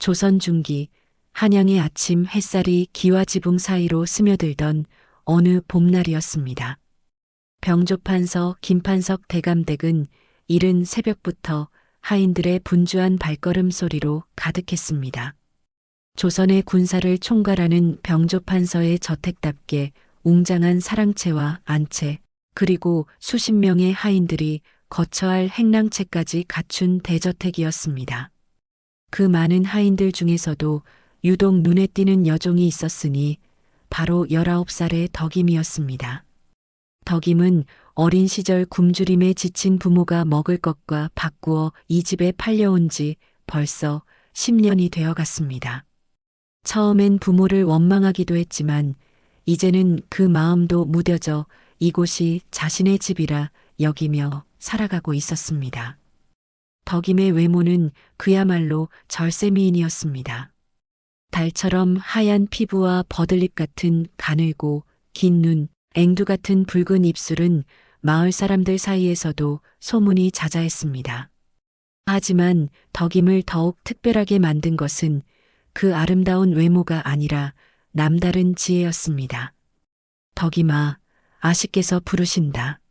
조선 중기 한양의 아침 햇살이 기와 지붕 사이로 스며들던 어느 봄날이었습니다. 병조판서 김판석 대감댁은 이른 새벽부터 하인들의 분주한 발걸음 소리로 가득했습니다. 조선의 군사를 총괄하는 병조판서의 저택답게 웅장한 사랑채와 안채, 그리고 수십 명의 하인들이 거처할 행랑채까지 갖춘 대저택이었습니다. 그 많은 하인들 중에서도 유독 눈에 띄는 여종이 있었으니 바로 19살의 덕임이었습니다. 덕임은 어린 시절 굶주림에 지친 부모가 먹을 것과 바꾸어 이 집에 팔려온 지 벌써 10년이 되어 갔습니다. 처음엔 부모를 원망하기도 했지만 이제는 그 마음도 무뎌져 이곳이 자신의 집이라 여기며 살아가고 있었습니다. 덕임의 외모는 그야말로 절세미인이었습니다. 달처럼 하얀 피부와 버들잎 같은 가늘고 긴 눈, 앵두 같은 붉은 입술은 마을 사람들 사이에서도 소문이 자자했습니다. 하지만 덕임을 더욱 특별하게 만든 것은 그 아름다운 외모가 아니라 남다른 지혜였습니다. 덕임아, 아씨께서 부르신다.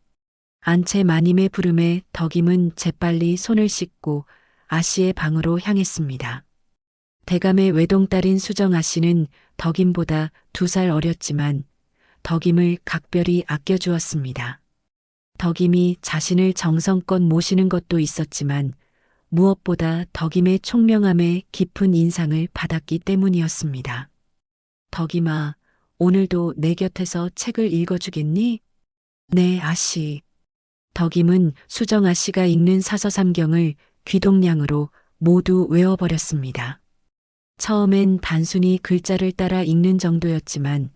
안채 마님의 부름에 덕임은 재빨리 손을 씻고 아씨의 방으로 향했습니다. 대감의 외동딸인 수정 아씨는 덕임보다 2살 어렸지만 덕임을 각별히 아껴주었습니다. 덕임이 자신을 정성껏 모시는 것도 있었지만 무엇보다 덕임의 총명함에 깊은 인상을 받았기 때문이었습니다. 덕임아, 오늘도 내 곁에서 책을 읽어주겠니? 네, 아씨. 덕임은 수정 아씨가 읽는 사서삼경을 귀동량으로 모두 외워버렸습니다. 처음엔 단순히 글자를 따라 읽는 정도였지만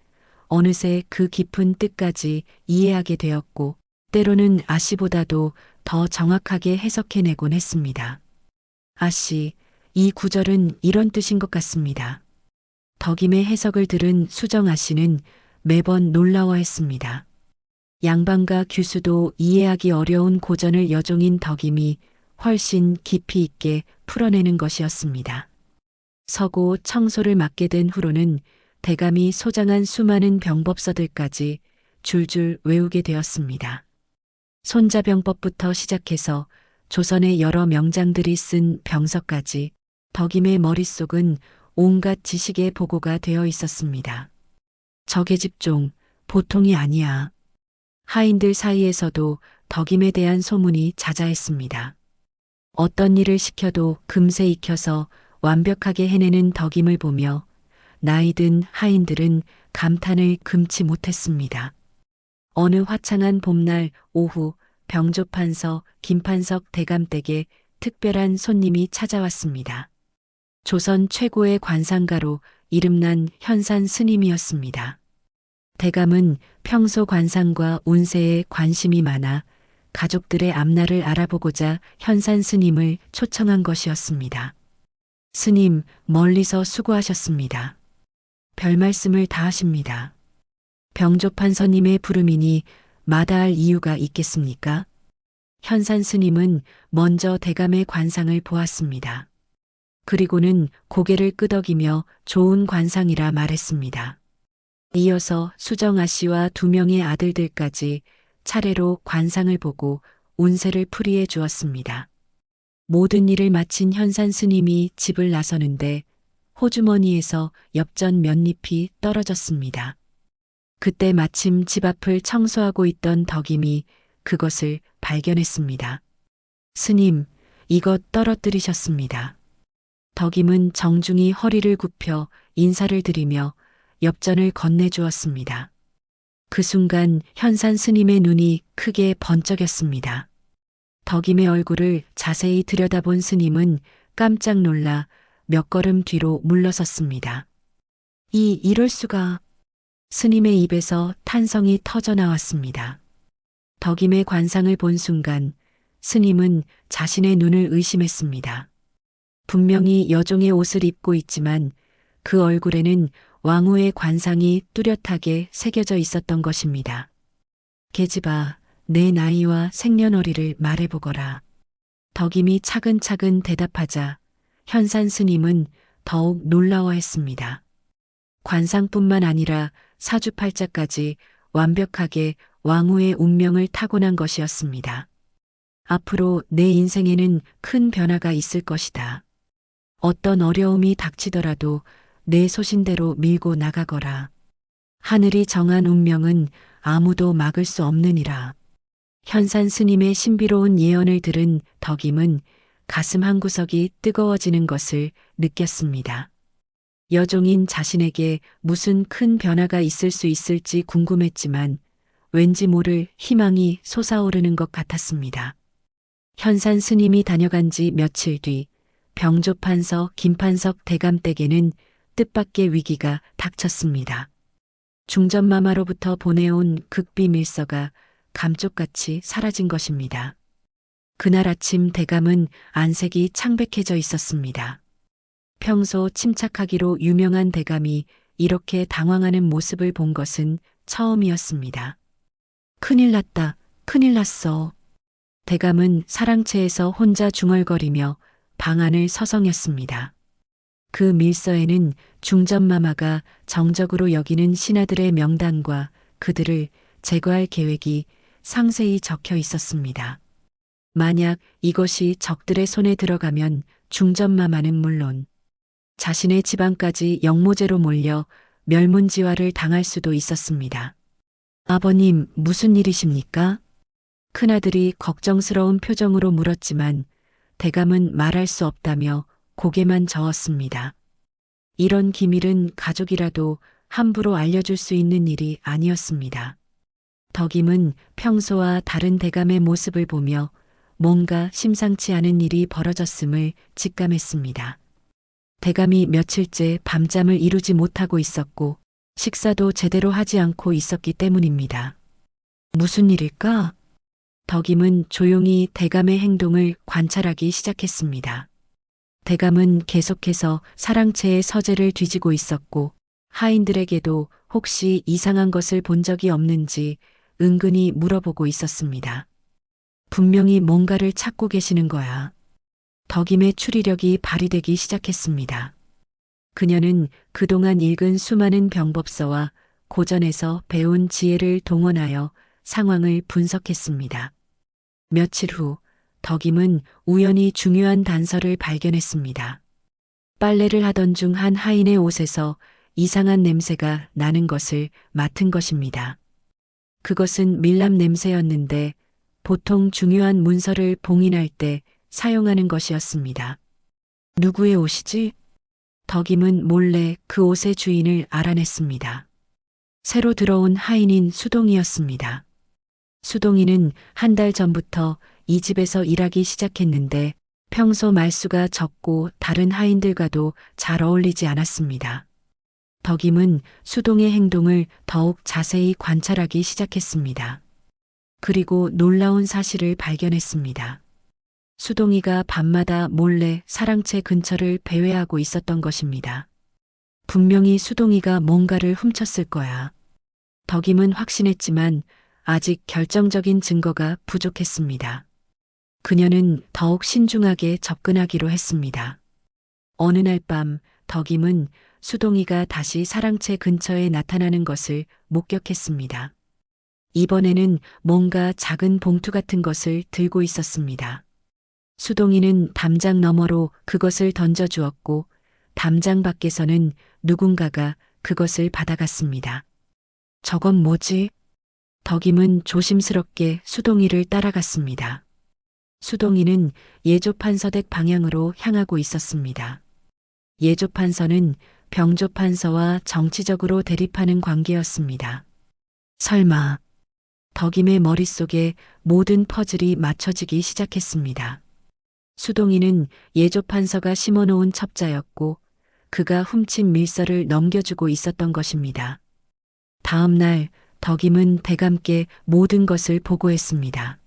어느새 그 깊은 뜻까지 이해하게 되었고 때로는 아씨보다도 더 정확하게 해석해내곤 했습니다. 아씨, 이 구절은 이런 뜻인 것 같습니다. 덕임의 해석을 들은 수정 아씨는 매번 놀라워했습니다. 양반가 규수도 이해하기 어려운 고전을 여종인 덕임이 훨씬 깊이 있게 풀어내는 것이었습니다. 서고 청소를 맡게 된 후로는 대감이 소장한 수많은 병법서들까지 줄줄 외우게 되었습니다. 손자병법부터 시작해서 조선의 여러 명장들이 쓴 병서까지 덕임의 머릿속은 온갖 지식의 보고가 되어 있었습니다. 적의 집종, 보통이 아니야. 하인들 사이에서도 덕임에 대한 소문이 자자했습니다. 어떤 일을 시켜도 금세 익혀서 완벽하게 해내는 덕임을 보며 나이든 하인들은 감탄을 금치 못했습니다. 어느 화창한 봄날 오후 병조판서 김판석 대감댁에 특별한 손님이 찾아왔습니다. 조선 최고의 관상가로 이름난 현산 스님이었습니다. 대감은 평소 관상과 운세에 관심이 많아 가족들의 앞날을 알아보고자 현산 스님을 초청한 것이었습니다. 스님, 멀리서 수고하셨습니다. 별 말씀을 다 하십니다. 병조판서님의 부름이니 마다할 이유가 있겠습니까? 현산 스님은 먼저 대감의 관상을 보았습니다. 그리고는 고개를 끄덕이며 좋은 관상이라 말했습니다. 이어서 수정 아씨와 2명의 아들들까지 차례로 관상을 보고 운세를 풀이해 주었습니다. 모든 일을 마친 현산 스님이 집을 나서는데 호주머니에서 엽전 몇 잎이 떨어졌습니다. 그때 마침 집 앞을 청소하고 있던 덕임이 그것을 발견했습니다. 스님, 이것 떨어뜨리셨습니다. 덕임은 정중히 허리를 굽혀 인사를 드리며 엽전을 건네주었습니다. 그 순간 현산 스님의 눈이 크게 번쩍였습니다. 덕임의 얼굴을 자세히 들여다본 스님은 깜짝 놀라 몇 걸음 뒤로 물러섰습니다. 이럴 수가. 스님의 입에서 탄성이 터져 나왔습니다. 덕임의 관상을 본 순간 스님은 자신의 눈을 의심했습니다. 분명히 여종의 옷을 입고 있지만 그 얼굴에는 왕후의 관상이 뚜렷하게 새겨져 있었던 것입니다. 계집아, 내 나이와 생년월일을 말해보거라. 덕임이 차근차근 대답하자 현산 스님은 더욱 놀라워했습니다. 관상뿐만 아니라 사주팔자까지 완벽하게 왕후의 운명을 타고난 것이었습니다. 앞으로 내 인생에는 큰 변화가 있을 것이다. 어떤 어려움이 닥치더라도 내 소신대로 밀고 나가거라. 하늘이 정한 운명은 아무도 막을 수 없느니라. 현산 스님의 신비로운 예언을 들은 덕임은 가슴 한구석이 뜨거워지는 것을 느꼈습니다. 여종인 자신에게 무슨 큰 변화가 있을 수 있을지 궁금했지만 왠지 모를 희망이 솟아오르는 것 같았습니다. 현산 스님이 다녀간 지 며칠 뒤 병조판서 김판석 대감댁에는 뜻밖의 위기가 닥쳤습니다. 중전마마로부터 보내온 극비밀서가 감쪽같이 사라진 것입니다. 그날 아침 대감은 안색이 창백해져 있었습니다. 평소 침착하기로 유명한 대감이 이렇게 당황하는 모습을 본 것은 처음이었습니다. 큰일 났다, 큰일 났어. 대감은 사랑채에서 혼자 중얼거리며 방안을 서성였습니다. 그 밀서에는 중전마마가 정적으로 여기는 신하들의 명단과 그들을 제거할 계획이 상세히 적혀 있었습니다. 만약 이것이 적들의 손에 들어가면 중전마마는 물론 자신의 집안까지 영모제로 몰려 멸문지화를 당할 수도 있었습니다. 아버님, 무슨 일이십니까? 큰아들이 걱정스러운 표정으로 물었지만 대감은 말할 수 없다며 고개만 저었습니다. 이런 기밀은 가족이라도 함부로 알려줄 수 있는 일이 아니었습니다. 덕임은 평소와 다른 대감의 모습을 보며 뭔가 심상치 않은 일이 벌어졌음을 직감했습니다. 대감이 며칠째 밤잠을 이루지 못하고 있었고 식사도 제대로 하지 않고 있었기 때문입니다. 무슨 일일까? 덕임은 조용히 대감의 행동을 관찰하기 시작했습니다. 대감은 계속해서 사랑채의 서재를 뒤지고 있었고 하인들에게도 혹시 이상한 것을 본 적이 없는지 은근히 물어보고 있었습니다. 분명히 뭔가를 찾고 계시는 거야. 덕임의 추리력이 발휘되기 시작했습니다. 그녀는 그동안 읽은 수많은 병법서와 고전에서 배운 지혜를 동원하여 상황을 분석했습니다. 며칠 후 덕임은 우연히 중요한 단서를 발견했습니다. 빨래를 하던 중 한 하인의 옷에서 이상한 냄새가 나는 것을 맡은 것입니다. 그것은 밀람 냄새였는데 보통 중요한 문서를 봉인할 때 사용하는 것이었습니다. 누구의 옷이지? 덕임은 몰래 그 옷의 주인을 알아냈습니다. 새로 들어온 하인인 수동이었습니다. 수동이는 한 달 전부터 이 집에서 일하기 시작했는데 평소 말수가 적고 다른 하인들과도 잘 어울리지 않았습니다. 덕임은 수동의 행동을 더욱 자세히 관찰하기 시작했습니다. 그리고 놀라운 사실을 발견했습니다. 수동이가 밤마다 몰래 사랑채 근처를 배회하고 있었던 것입니다. 분명히 수동이가 뭔가를 훔쳤을 거야. 덕임은 확신했지만 아직 결정적인 증거가 부족했습니다. 그녀는 더욱 신중하게 접근하기로 했습니다. 어느 날 밤 덕임은 수동이가 다시 사랑채 근처에 나타나는 것을 목격했습니다. 이번에는 뭔가 작은 봉투 같은 것을 들고 있었습니다. 수동이는 담장 너머로 그것을 던져주었고 담장 밖에서는 누군가가 그것을 받아갔습니다. 저건 뭐지? 덕임은 조심스럽게 수동이를 따라갔습니다. 수동이는 예조판서댁 방향으로 향하고 있었습니다. 예조판서는 병조판서와 정치적으로 대립하는 관계였습니다. 설마 덕임의 머릿속에 모든 퍼즐이 맞춰지기 시작했습니다. 수동이는 예조판서가 심어놓은 첩자였고 그가 훔친 밀서를 넘겨주고 있었던 것입니다. 다음 날 덕임은 대감께 모든 것을 보고했습니다.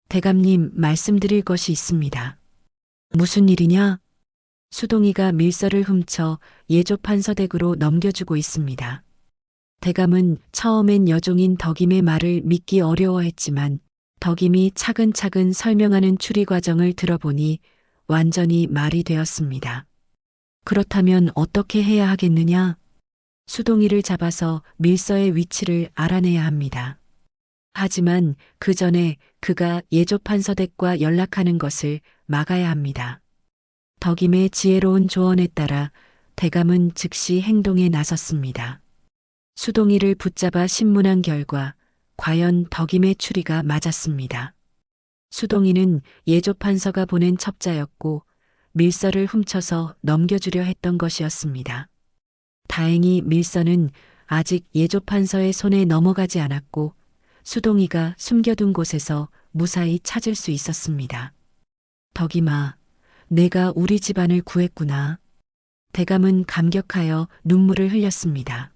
대감님, 말씀드릴 것이 있습니다. 무슨 일이냐? 수동이가 밀서를 훔쳐 예조판서댁으로 넘겨주고 있습니다. 대감은 처음엔 여종인 덕임의 말을 믿기 어려워했지만 덕임이 차근차근 설명하는 추리 과정을 들어보니 완전히 말이 되었습니다. 그렇다면 어떻게 해야 하겠느냐? 수동이를 잡아서 밀서의 위치를 알아내야 합니다. 하지만 그 전에 그가 예조판서댁과 연락하는 것을 막아야 합니다. 덕임의 지혜로운 조언에 따라 대감은 즉시 행동에 나섰습니다. 수동이를 붙잡아 신문한 결과 과연 덕임의 추리가 맞았습니다. 수동이는 예조판서가 보낸 첩자였고 밀서를 훔쳐서 넘겨주려 했던 것이었습니다. 다행히 밀서는 아직 예조판서의 손에 넘어가지 않았고 수동이가 숨겨둔 곳에서 무사히 찾을 수 있었습니다. 덕임아, 내가 우리 집안을 구했구나. 대감은 감격하여 눈물을 흘렸습니다.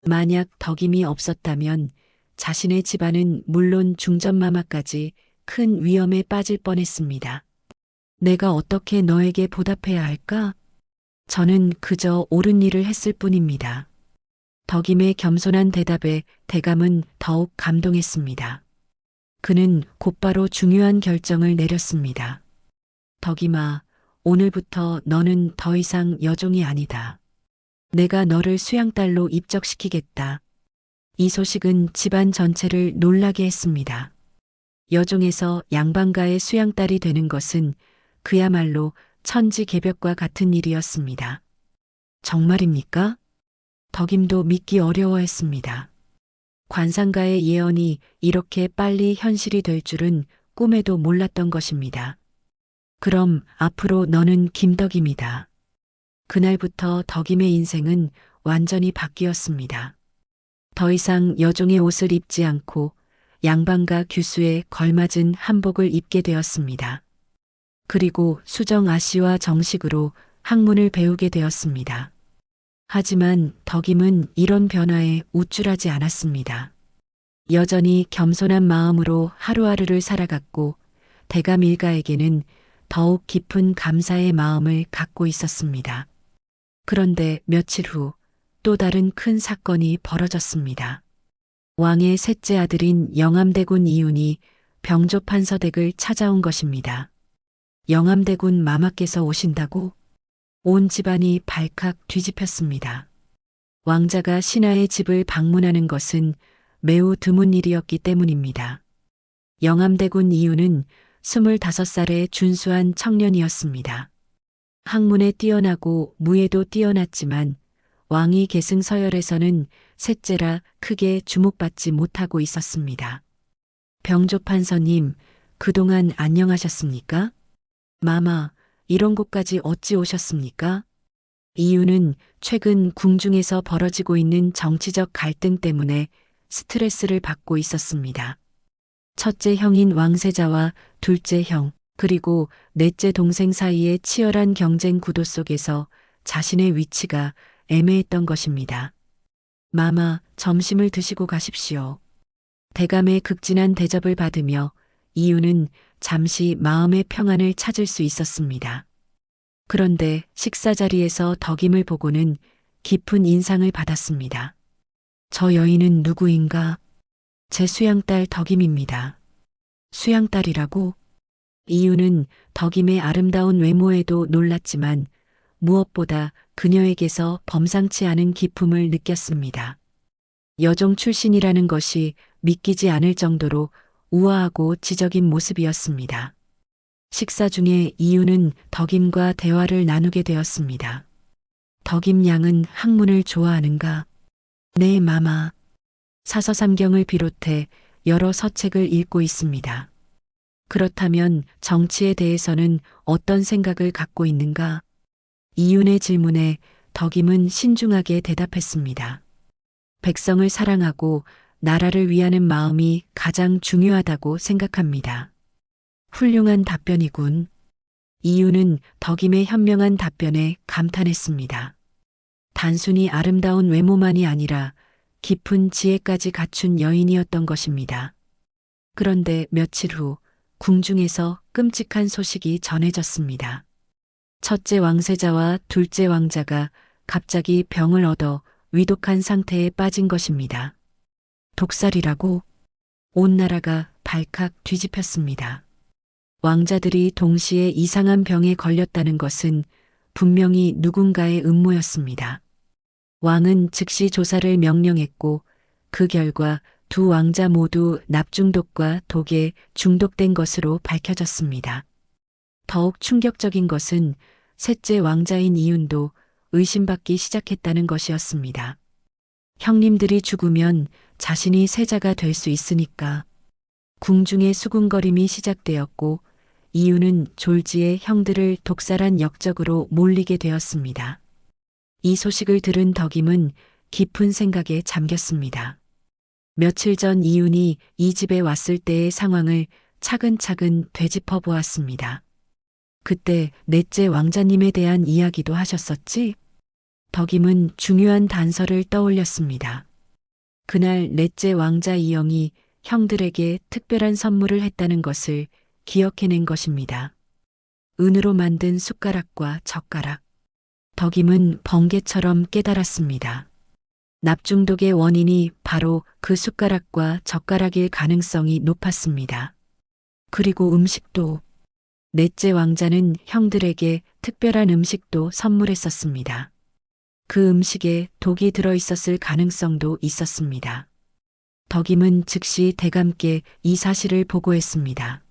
만약 덕임이 없었다면 자신의 집안은 물론 중전마마까지 큰 위험에 빠질 뻔했습니다. 내가 어떻게 너에게 보답해야 할까? 저는 그저 옳은 일을 했을 뿐입니다. 덕임의 겸손한 대답에 대감은 더욱 감동했습니다. 그는 곧바로 중요한 결정을 내렸습니다. 덕임아, 오늘부터 너는 더 이상 여종이 아니다. 내가 너를 수양딸로 입적시키겠다. 이 소식은 집안 전체를 놀라게 했습니다. 여종에서 양반가의 수양딸이 되는 것은 그야말로 천지개벽과 같은 일이었습니다. 정말입니까? 덕임도 믿기 어려워했습니다. 관상가의 예언이 이렇게 빨리 현실이 될 줄은 꿈에도 몰랐던 것입니다. 그럼 앞으로 너는 김덕임이다. 그날부터 덕임의 인생은 완전히 바뀌었습니다. 더 이상 여종의 옷을 입지 않고 양반가 규수에 걸맞은 한복을 입게 되었습니다. 그리고 수정 아씨와 정식으로 학문을 배우게 되었습니다. 하지만 덕임은 이런 변화에 우쭐하지 않았습니다. 여전히 겸손한 마음으로 하루하루를 살아갔고 대감 일가에게는 더욱 깊은 감사의 마음을 갖고 있었습니다. 그런데 며칠 후 또 다른 큰 사건이 벌어졌습니다. 왕의 셋째 아들인 영암대군 이윤이 병조판서댁을 찾아온 것입니다. 영암대군 마마께서 오신다고? 온 집안이 발칵 뒤집혔습니다. 왕자가 신하의 집을 방문하는 것은 매우 드문 일이었기 때문입니다. 영암대군 이윤은 25살의 준수한 청년이었습니다. 학문에 뛰어나고 무예도 뛰어났지만 왕위 계승 서열에서는 셋째라 크게 주목받지 못하고 있었습니다. 병조판서님, 그동안 안녕하셨습니까? 마마, 이런 곳까지 어찌 오셨습니까? 이유는 최근 궁중에서 벌어지고 있는 정치적 갈등 때문에 스트레스를 받고 있었습니다. 첫째 형인 왕세자와 둘째 형, 그리고 넷째 동생 사이의 치열한 경쟁 구도 속에서 자신의 위치가 애매했던 것입니다. 마마, 점심을 드시고 가십시오. 대감의 극진한 대접을 받으며 이유는 잠시 마음의 평안을 찾을 수 있었습니다. 그런데 식사 자리에서 덕임을 보고는 깊은 인상을 받았습니다. 저 여인은 누구인가? 제 수양딸 덕임입니다. 수양딸이라고? 이유는 덕임의 아름다운 외모에도 놀랐지만 무엇보다 그녀에게서 범상치 않은 기품을 느꼈습니다. 여종 출신이라는 것이 믿기지 않을 정도로 우아하고 지적인 모습이었습니다. 식사 중에 이유는 덕임과 대화를 나누게 되었습니다. 덕임 양은 학문을 좋아하는가? 네, 마마. 사서삼경을 비롯해 여러 서책을 읽고 있습니다. 그렇다면 정치에 대해서는 어떤 생각을 갖고 있는가? 이윤의 질문에 덕임은 신중하게 대답했습니다. 백성을 사랑하고 나라를 위하는 마음이 가장 중요하다고 생각합니다. 훌륭한 답변이군. 이유는 덕임의 현명한 답변에 감탄했습니다. 단순히 아름다운 외모만이 아니라 깊은 지혜까지 갖춘 여인이었던 것입니다. 그런데 며칠 후 궁중에서 끔찍한 소식이 전해졌습니다. 첫째 왕세자와 둘째 왕자가 갑자기 병을 얻어 위독한 상태에 빠진 것입니다. 독살이라고? 온 나라가 발칵 뒤집혔습니다. 왕자들이 동시에 이상한 병에 걸렸다는 것은 분명히 누군가의 음모였습니다. 왕은 즉시 조사를 명령했고 그 결과 두 왕자 모두 납중독과 독에 중독된 것으로 밝혀졌습니다. 더욱 충격적인 것은 셋째 왕자인 이윤도 의심받기 시작했다는 것이었습니다. 형님들이 죽으면 자신이 세자가 될 수 있으니까. 궁중의 수군거림이 시작되었고 이유는 졸지에 형들을 독살한 역적으로 몰리게 되었습니다. 이 소식을 들은 덕임은 깊은 생각에 잠겼습니다. 며칠 전 이윤이 이 집에 왔을 때의 상황을 차근차근 되짚어 보았습니다. 그때 넷째 왕자님에 대한 이야기도 하셨었지? 덕임은 중요한 단서를 떠올렸습니다. 그날 넷째 왕자 이영이 형들에게 특별한 선물을 했다는 것을 기억해낸 것입니다. 은으로 만든 숟가락과 젓가락. 덕임은 번개처럼 깨달았습니다. 납중독의 원인이 바로 그 숟가락과 젓가락일 가능성이 높았습니다. 그리고 음식도. 넷째 왕자는 형들에게 특별한 음식도 선물했었습니다. 그 음식에 독이 들어있었을 가능성도 있었습니다. 덕임은 즉시 대감께 이 사실을 보고했습니다.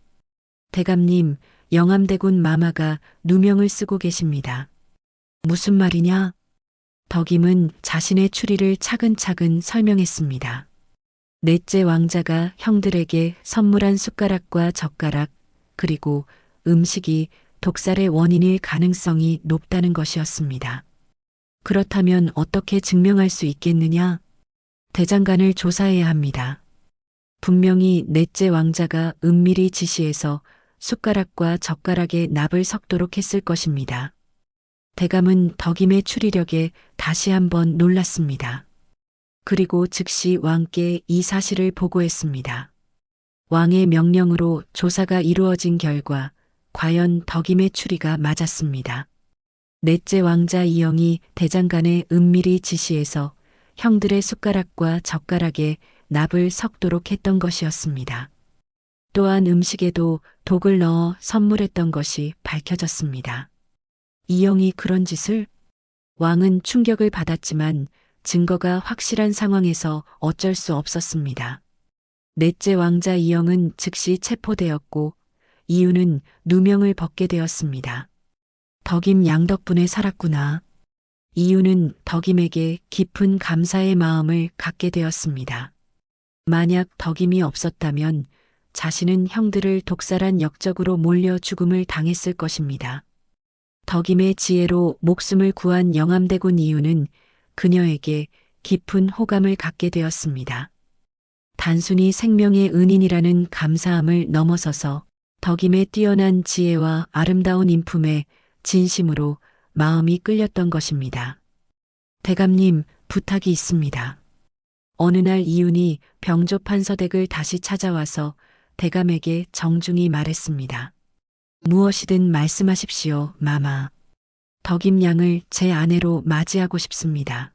대감님, 영암대군 마마가 누명을 쓰고 계십니다. 무슨 말이냐? 덕임은 자신의 추리를 차근차근 설명했습니다. 넷째 왕자가 형들에게 선물한 숟가락과 젓가락, 그리고 음식이 독살의 원인일 가능성이 높다는 것이었습니다. 그렇다면 어떻게 증명할 수 있겠느냐? 대장간을 조사해야 합니다. 분명히 넷째 왕자가 은밀히 지시해서 숟가락과 젓가락에 납을 섞도록 했을 것입니다. 대감은 덕임의 추리력에 다시 한번 놀랐습니다. 그리고 즉시 왕께 이 사실을 보고했습니다. 왕의 명령으로 조사가 이루어진 결과 과연 덕임의 추리가 맞았습니다. 넷째 왕자 이영이 대장간에 은밀히 지시해서 형들의 숟가락과 젓가락에 납을 섞도록 했던 것이었습니다. 또한 음식에도 독을 넣어 선물했던 것이 밝혀졌습니다. 이영이 그런 짓을? 왕은 충격을 받았지만 증거가 확실한 상황에서 어쩔 수 없었습니다. 넷째 왕자 이영은 즉시 체포되었고 이유는 누명을 벗게 되었습니다. 덕임 양 덕분에 살았구나. 이유는 덕임에게 깊은 감사의 마음을 갖게 되었습니다. 만약 덕임이 없었다면 자신은 형들을 독살한 역적으로 몰려 죽음을 당했을 것입니다. 덕임의 지혜로 목숨을 구한 영암대군 이유는 그녀에게 깊은 호감을 갖게 되었습니다. 단순히 생명의 은인이라는 감사함을 넘어서서 덕임의 뛰어난 지혜와 아름다운 인품에 진심으로 마음이 끌렸던 것입니다. 대감님, 부탁이 있습니다. 어느 날 이윤이 병조 판서댁을 다시 찾아와서 대감에게 정중히 말했습니다. 무엇이든 말씀하십시오, 마마. 덕임 양을 제 아내로 맞이하고 싶습니다.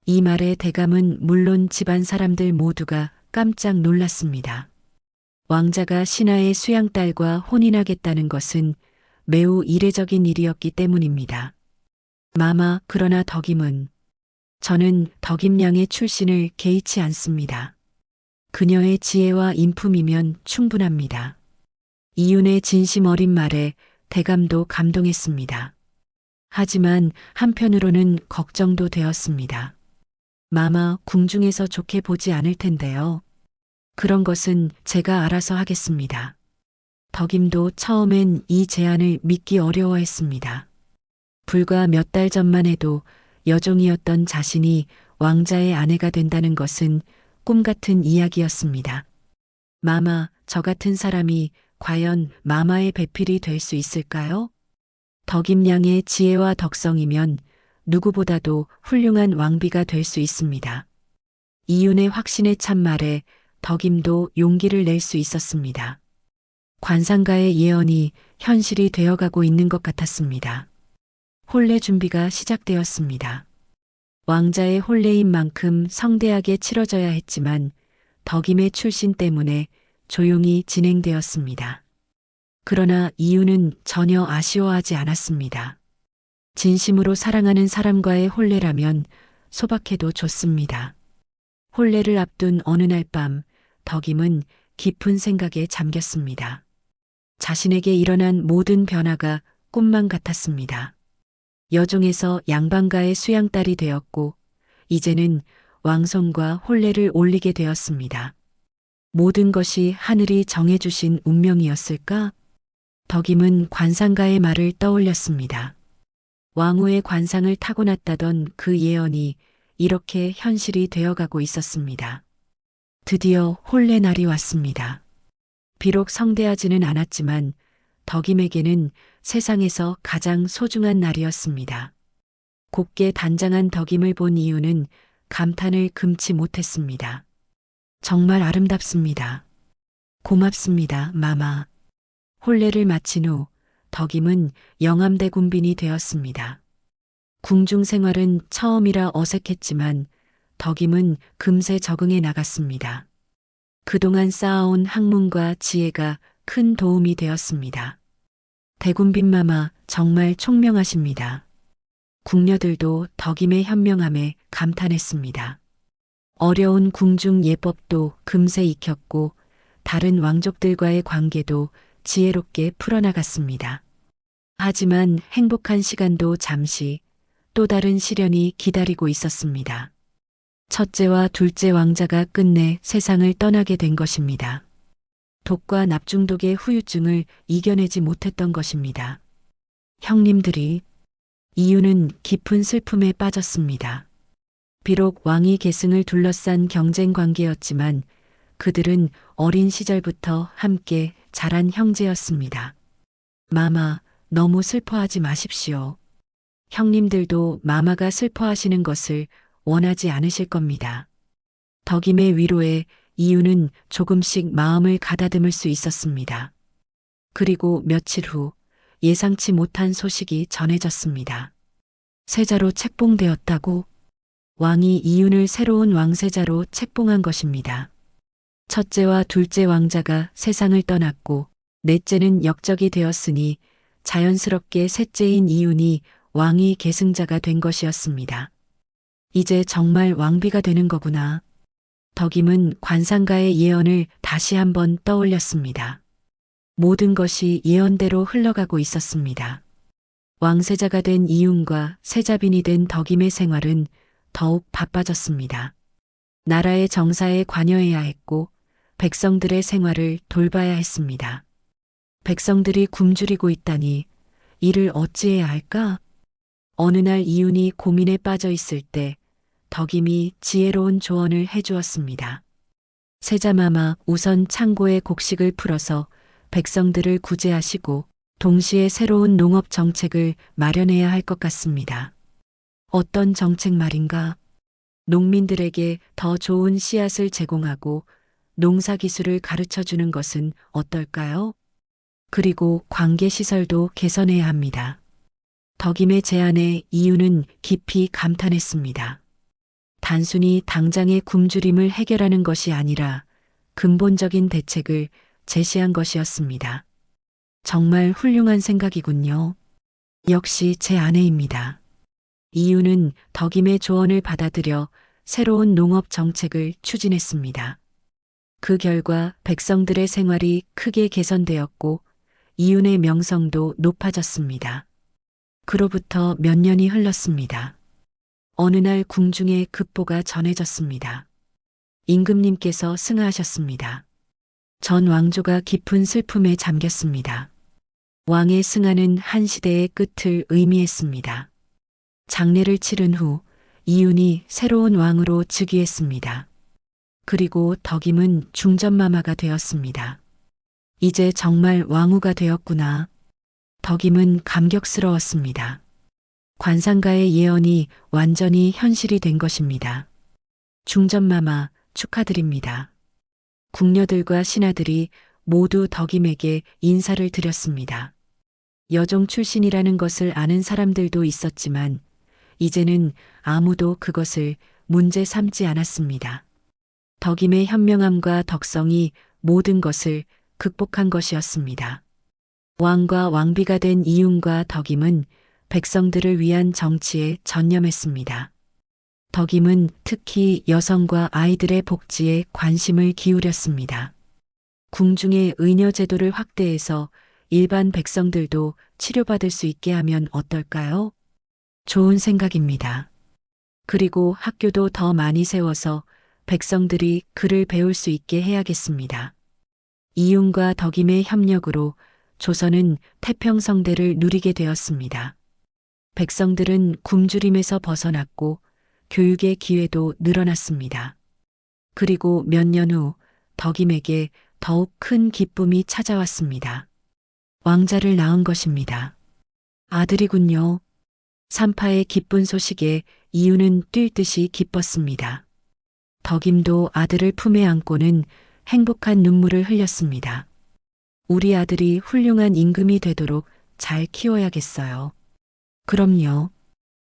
이 말에 대감은 물론 집안 사람들 모두가 깜짝 놀랐습니다. 왕자가 신하의 수양딸과 혼인하겠다는 것은 매우 이례적인 일이었기 때문입니다. 마마, 그러나 덕임은 저는 덕임 양의 출신을 개의치 않습니다. 그녀의 지혜와 인품이면 충분합니다. 이윤의 진심 어린 말에 대감도 감동했습니다. 하지만 한편으로는 걱정도 되었습니다. 마마, 궁중에서 좋게 보지 않을 텐데요. 그런 것은 제가 알아서 하겠습니다. 덕임도 처음엔 이 제안을 믿기 어려워했습니다. 불과 몇 달 전만 해도 여종이었던 자신이 왕자의 아내가 된다는 것은 꿈 같은 이야기였습니다. 마마, 저 같은 사람이 과연 마마의 배필이 될 수 있을까요? 덕임양의 지혜와 덕성이면 누구보다도 훌륭한 왕비가 될 수 있습니다. 이윤의 확신에 찬 말에 덕임도 용기를 낼 수 있었습니다. 관상가의 예언이 현실이 되어가고 있는 것 같았습니다. 혼례 준비가 시작되었습니다. 왕자의 혼례인 만큼 성대하게 치러져야 했지만 덕임의 출신 때문에 조용히 진행되었습니다. 그러나 이유는 전혀 아쉬워하지 않았습니다. 진심으로 사랑하는 사람과의 혼례라면 소박해도 좋습니다. 혼례를 앞둔 어느 날 밤, 덕임은 깊은 생각에 잠겼습니다. 자신에게 일어난 모든 변화가 꿈만 같았습니다. 여종에서 양반가의 수양딸이 되었고, 이제는 왕손과 혼례를 올리게 되었습니다. 모든 것이 하늘이 정해주신 운명이었을까? 덕임은 관상가의 말을 떠올렸습니다. 왕후의 관상을 타고났다던 그 예언이 이렇게 현실이 되어가고 있었습니다. 드디어 혼례 날이 왔습니다. 비록 성대하지는 않았지만 덕임에게는 세상에서 가장 소중한 날이었습니다. 곱게 단장한 덕임을 본 이유는 감탄을 금치 못했습니다. 정말 아름답습니다. 고맙습니다, 마마. 혼례를 마친 후 덕임은 영암대 군빈이 되었습니다. 궁중 생활은 처음이라 어색했지만 덕임은 금세 적응해 나갔습니다. 그동안 쌓아온 학문과 지혜가 큰 도움이 되었습니다. 대군빈 마마 정말 총명하십니다. 궁녀들도 덕임의 현명함에 감탄했습니다. 어려운 궁중 예법도 금세 익혔고 다른 왕족들과의 관계도 지혜롭게 풀어나갔습니다. 하지만 행복한 시간도 잠시 또 다른 시련이 기다리고 있었습니다. 첫째와 둘째 왕자가 끝내 세상을 떠나게 된 것입니다. 독과 납중독의 후유증을 이겨내지 못했던 것입니다. 형님들이 이유는 깊은 슬픔에 빠졌습니다. 비록 왕위 계승을 둘러싼 경쟁 관계였지만 그들은 어린 시절부터 함께 자란 형제였습니다. 마마, 너무 슬퍼하지 마십시오. 형님들도 마마가 슬퍼하시는 것을 원하지 않으실 겁니다. 덕임의 위로에 이유는 조금씩 마음을 가다듬을 수 있었습니다. 그리고 며칠 후 예상치 못한 소식이 전해졌습니다. 세자로 책봉되었다고? 왕이 이윤을 새로운 왕세자로 책봉한 것입니다. 첫째와 둘째 왕자가 세상을 떠났고 넷째는 역적이 되었으니 자연스럽게 셋째인 이윤이 왕위 계승자가 된 것이었습니다. 이제 정말 왕비가 되는 거구나. 덕임은 관상가의 예언을 다시 한번 떠올렸습니다. 모든 것이 예언대로 흘러가고 있었습니다. 왕세자가 된 이윤과 세자빈이 된 덕임의 생활은 더욱 바빠졌습니다. 나라의 정사에 관여해야 했고 백성들의 생활을 돌봐야 했습니다. 백성들이 굶주리고 있다니 이를 어찌해야 할까? 어느 날 이윤이 고민에 빠져 있을 때 덕임이 지혜로운 조언을 해주었습니다. 세자마마 우선 창고의 곡식을 풀어서 백성들을 구제하시고 동시에 새로운 농업 정책을 마련해야 할 것 같습니다. 어떤 정책 말인가? 농민들에게 더 좋은 씨앗을 제공하고 농사 기술을 가르쳐 주는 것은 어떨까요? 그리고 관계시설도 개선해야 합니다. 덕임의 제안에 이유는 깊이 감탄했습니다. 단순히 당장의 굶주림을 해결하는 것이 아니라 근본적인 대책을 제시한 것이었습니다. 정말 훌륭한 생각이군요. 역시 제 아내입니다. 이유는 덕임의 조언을 받아들여 새로운 농업 정책을 추진했습니다. 그 결과 백성들의 생활이 크게 개선되었고 이윤의 명성도 높아졌습니다. 그로부터 몇 년이 흘렀습니다. 어느 날 궁중에 급보가 전해졌습니다. 임금님께서 승하하셨습니다. 전 왕조가 깊은 슬픔에 잠겼습니다. 왕의 승하는 한 시대의 끝을 의미했습니다. 장례를 치른 후 이윤이 새로운 왕으로 즉위했습니다. 그리고 덕임은 중전마마가 되었습니다. 이제 정말 왕후가 되었구나. 덕임은 감격스러웠습니다. 관상가의 예언이 완전히 현실이 된 것입니다. 중전마마 축하드립니다. 궁녀들과 신하들이 모두 덕임에게 인사를 드렸습니다. 여종 출신이라는 것을 아는 사람들도 있었지만 이제는 아무도 그것을 문제 삼지 않았습니다. 덕임의 현명함과 덕성이 모든 것을 극복한 것이었습니다. 왕과 왕비가 된 이윤과 덕임은 백성들을 위한 정치에 전념했습니다. 덕임은 특히 여성과 아이들의 복지에 관심을 기울였습니다. 궁중의 의녀 제도를 확대해서 일반 백성들도 치료받을 수 있게 하면 어떨까요? 좋은 생각입니다. 그리고 학교도 더 많이 세워서 백성들이 글을 배울 수 있게 해야겠습니다. 이윤과 덕임의 협력으로 조선은 태평성대를 누리게 되었습니다. 백성들은 굶주림에서 벗어났고 교육의 기회도 늘어났습니다. 그리고 몇 년 후 덕임에게 더욱 큰 기쁨이 찾아왔습니다. 왕자를 낳은 것입니다. 아들이군요. 산파의 기쁜 소식에 이유는 뛸 듯이 기뻤습니다. 덕임도 아들을 품에 안고는 행복한 눈물을 흘렸습니다. 우리 아들이 훌륭한 임금이 되도록 잘 키워야겠어요. 그럼요.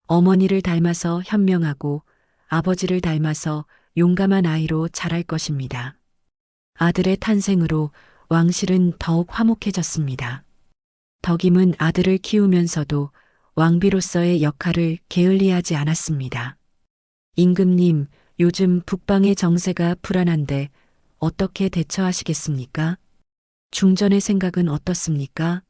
어머니를 닮아서 현명하고 아버지를 닮아서 용감한 아이로 자랄 것입니다. 아들의 탄생으로 왕실은 더욱 화목해졌습니다. 덕임은 아들을 키우면서도 왕비로서의 역할을 게을리하지 않았습니다. 임금님, 요즘 북방의 정세가 불안한데 어떻게 대처하시겠습니까? 중전의 생각은 어떻습니까?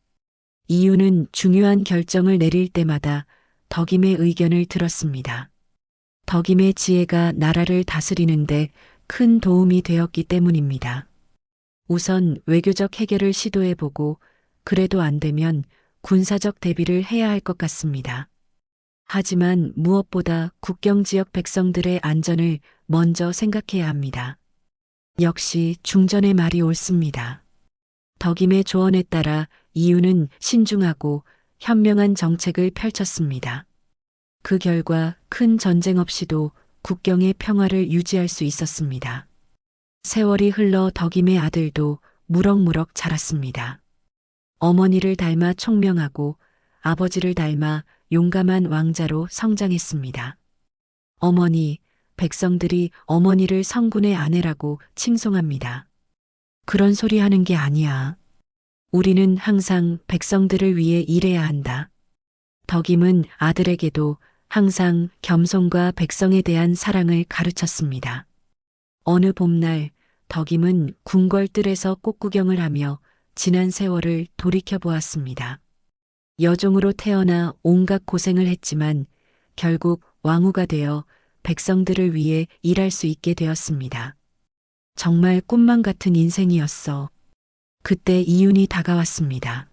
이유는 중요한 결정을 내릴 때마다 덕임의 의견을 들었습니다. 덕임의 지혜가 나라를 다스리는데 큰 도움이 되었기 때문입니다. 우선 외교적 해결을 시도해보고 그래도 안 되면 군사적 대비를 해야 할 것 같습니다. 하지만 무엇보다 국경 지역 백성들의 안전을 먼저 생각해야 합니다. 역시 중전의 말이 옳습니다. 덕임의 조언에 따라 이유는 신중하고 현명한 정책을 펼쳤습니다. 그 결과 큰 전쟁 없이도 국경의 평화를 유지할 수 있었습니다. 세월이 흘러 덕임의 아들도 무럭무럭 자랐습니다. 어머니를 닮아 총명하고 아버지를 닮아 용감한 왕자로 성장했습니다. 어머니, 백성들이 어머니를 성군의 아내라고 칭송합니다. 그런 소리 하는 게 아니야. 우리는 항상 백성들을 위해 일해야 한다. 덕임은 아들에게도 항상 겸손과 백성에 대한 사랑을 가르쳤습니다. 어느 봄날 덕임은 궁궐뜰에서 꽃구경을 하며 지난 세월을 돌이켜 보았습니다. 여종으로 태어나 온갖 고생을 했지만 결국 왕후가 되어 백성들을 위해 일할 수 있게 되었습니다. 정말 꿈만 같은 인생이었어. 그때 이윤이 다가왔습니다.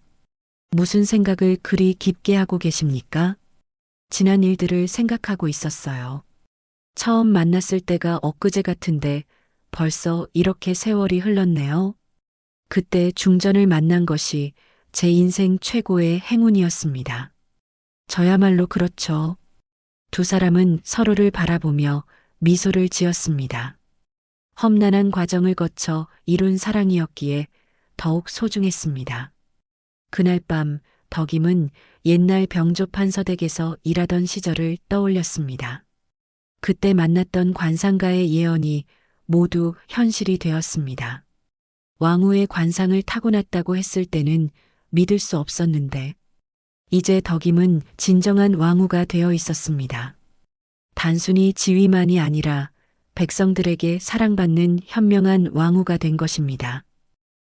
무슨 생각을 그리 깊게 하고 계십니까? 지난 일들을 생각하고 있었어요. 처음 만났을 때가 엊그제 같은데 벌써 이렇게 세월이 흘렀네요. 그때 중전을 만난 것이 제 인생 최고의 행운이었습니다. 저야말로 그렇죠. 두 사람은 서로를 바라보며 미소를 지었습니다. 험난한 과정을 거쳐 이룬 사랑이었기에 더욱 소중했습니다. 그날 밤 덕임은 옛날 병조판 서댁에서 일하던 시절을 떠올렸습니다. 그때 만났던 관상가의 예언이 모두 현실이 되었습니다. 왕후의 관상을 타고났다고 했을 때는 믿을 수 없었는데 이제 덕임은 진정한 왕후가 되어 있었습니다. 단순히 지위만이 아니라 백성들에게 사랑받는 현명한 왕후가 된 것입니다.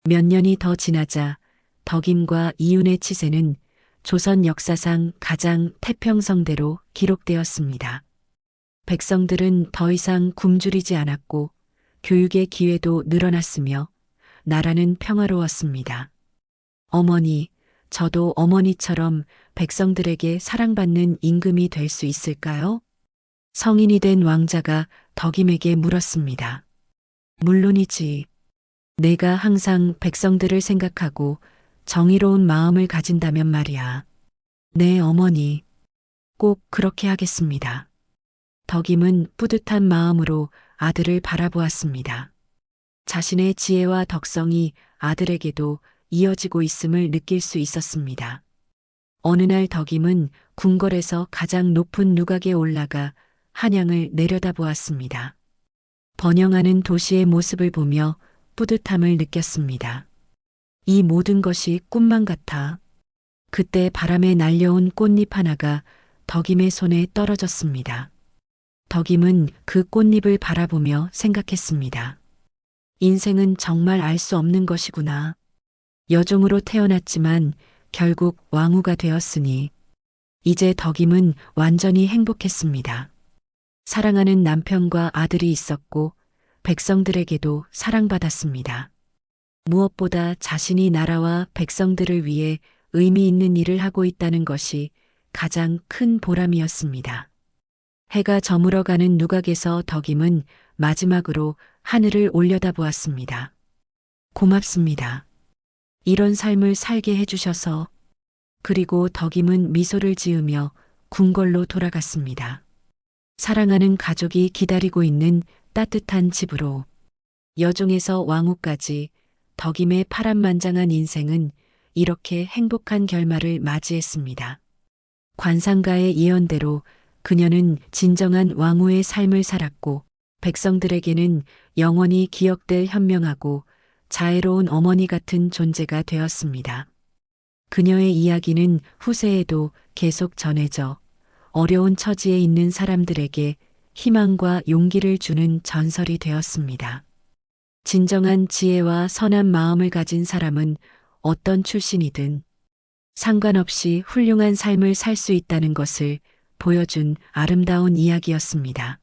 몇 년이 더 지나자 덕임과 이윤의 치세는 조선 역사상 가장 태평성대로 기록되었습니다. 백성들은 더 이상 굶주리지 않았고 교육의 기회도 늘어났으며 나라는 평화로웠습니다. 어머니, 저도 어머니처럼 백성들에게 사랑받는 임금이 될 수 있을까요? 성인이 된 왕자가 덕임에게 물었습니다. 물론이지. 내가 항상 백성들을 생각하고 정의로운 마음을 가진다면 말이야. 네, 어머니. 꼭 그렇게 하겠습니다. 덕임은 뿌듯한 마음으로 아들을 바라보았습니다. 자신의 지혜와 덕성이 아들에게도 이어지고 있음을 느낄 수 있었습니다. 어느 날 덕임은 궁궐에서 가장 높은 누각에 올라가 한양을 내려다보았습니다. 번영하는 도시의 모습을 보며 뿌듯함을 느꼈습니다. 이 모든 것이 꿈만 같아. 그때 바람에 날려온 꽃잎 하나가 덕임의 손에 떨어졌습니다. 덕임은 그 꽃잎을 바라보며 생각했습니다. 인생은 정말 알 수 없는 것이구나. 여종으로 태어났지만 결국 왕후가 되었으니 이제 덕임은 완전히 행복했습니다. 사랑하는 남편과 아들이 있었고 백성들에게도 사랑받았습니다. 무엇보다 자신이 나라와 백성들을 위해 의미 있는 일을 하고 있다는 것이 가장 큰 보람이었습니다. 해가 저물어가는 누각에서 덕임은 마지막으로 하늘을 올려다보았습니다. 고맙습니다. 이런 삶을 살게 해주셔서. 그리고 덕임은 미소를 지으며 궁궐로 돌아갔습니다. 사랑하는 가족이 기다리고 있는 따뜻한 집으로. 여종에서 왕후까지 덕임의 파란만장한 인생은 이렇게 행복한 결말을 맞이했습니다. 관상가의 예언대로 그녀는 진정한 왕후의 삶을 살았고 백성들에게는 영원히 기억될 현명하고 자애로운 어머니 같은 존재가 되었습니다. 그녀의 이야기는 후세에도 계속 전해져 어려운 처지에 있는 사람들에게 희망과 용기를 주는 전설이 되었습니다. 진정한 지혜와 선한 마음을 가진 사람은 어떤 출신이든 상관없이 훌륭한 삶을 살 수 있다는 것을 보여준 아름다운 이야기였습니다.